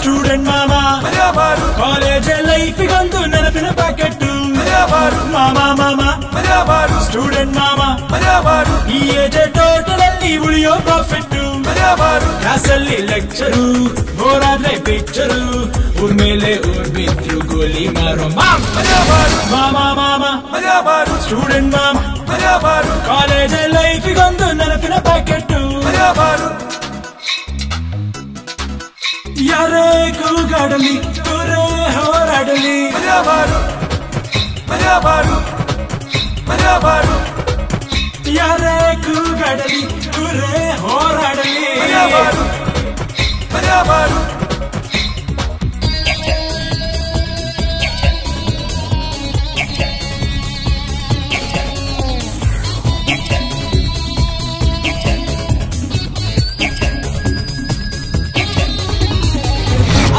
Student mama, college life igondu nenapina packet. Mama, student mama, ee age total alli uliyo profit. Class alli lecture, horadre picture, ur mele ur bitru goli maro. Mama, student mama, college life igondu nenapina packet. ಯಾರೇ ಕೂಗಾಡಲಿ ಕೂರೇ ಹೋರಾಡಲಿ ಯಾರೇ ಕೂಗಾಡಲಿ ಕೂರೇ ಹೋರಾಡಲಿ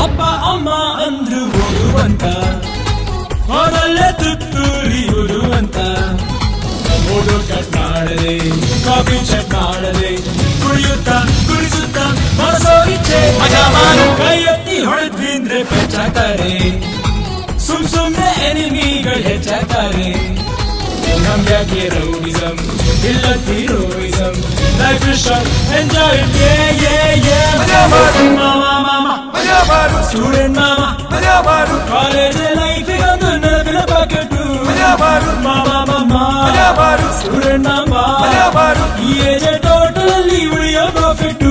ಅಪ್ಪ ಅಮ್ಮ ಅಂದ್ರು ಓದುವಂತ ಹೊರಲ್ಲೇ ತುತ್ತೂರಿಯುವುದು ಅಂತ ಓಡು cut ಮಾಡದೆ coffee check ಮಾಡದೆ ಕುಡಿಯುತ್ತಾ ಕುಡಿಸುತ್ತಾ ಮನಸೋ ಇಚ್ಛೆ ಮಜಾ ಮಾಡು ಕೈ ಎತ್ತಿ ಹೊಡೆದ್ವಿ ಅಂದ್ರೆ ಪೆಚ್ಚಾತಾರೆ ಸುಮ್ನೆ ಎನಿಮಿಗಳು ಹೆಚ್ಚಾತಾರೆ ನಮ್ ಯಾಕೆ ರೌಡಿಸಮ್ ಇಲ್ಲ heroism life is short enjoy it student ಮಾಮ ಕಾಲೇಜ್ ಲೈಫ್ ಇಗೊಂದು ನೆನಪಿನ ಪಾಕೆಟ್ ಸ್ಟೂಡೆಂಟ್ ಮಾಮ ಈ ಏಜ್ ಟೋಟಲ್ ಅಲ್ಲಿ ಉಳಿಯೋ ಪ್ರಾಫಿಟ್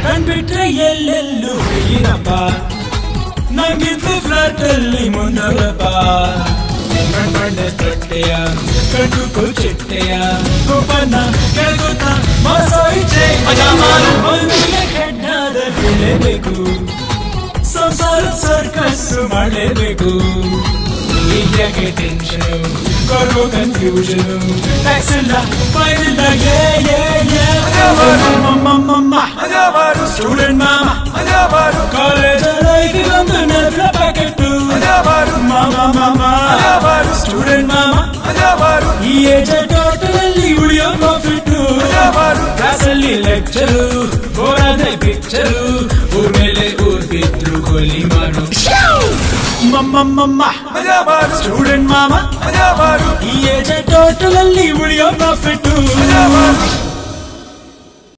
ಕಂಡ್ಬಿಟ್ರೆ ಎಲ್ಲೆಲ್ಲೂ ಹುಡುಗಿರಪ್ಪ ನಂಗಿದ್ದು ಫ್ಲಾಟ್ ಅಲ್ಲಿ ಮುಂದರಪ್ಪ ಕಣ್ಮಂಡೆ ತೊಟ್ಟೆಯ ಕಣ್ಣು ಕೊಚ್ಚಿಟ್ಟೆಯ ಕೋಪನ ಕೆಳಗುತ್ತ ಮನಸೋ ಇಚ್ಛೆ ಮೈಮೇಲೆ ಕೆಡ್ಡಾದ ಬೀಳಬೇಕು ಸಂಸಾರ ಸರ್ಕಸ್ಸು ಮಾಡಲೇಬೇಕು ಈಗ್ಯಾಕೆ ಟೆನ್ಷನ್ ಕೊರೋ ಕನ್ಫ್ಯೂಷನ್ ಟ್ಯಾಕ್ಸ್ ಇಲ್ಲ ಫೈನ್ ಇಲ್ಲ ಸ್ಟೂಡೆಂಟ್ ಮಾಮ ಕಾಲೇಜ್ ಲೈಫ್ ಇಗೊಂದು ನೆನಪಿನ ಪ್ಯಾಕೆಟ್ ಸ್ಟೂಡೆಂಟ್ ಮಾಮ ಈ ಏಜ್ ಟೋಟಲ್ ಅಲ್ಲಿ ಉಳಿಯೋ ಪ್ರಾಫಿಟ್ ಕ್ಲಾಸ್ ಅಲ್ಲಿ ಲೆಕ್ಚರು ಹೋರಾದ್ರೆ ಪಿಕ್ಚರು ಊರ್ ಮೇಲೆ ಊರ್ ಬಿದ್ರು ಗೋಲಿ ಮಾಡು ಸ್ಟೂಡೆಂಟ್ ಮಾಮ ಈ ಏಜ್ ಟೋಟಲ್ ಅಲ್ಲಿ ಉಳಿಯೋ ಪ್ರಾಫಿಟ್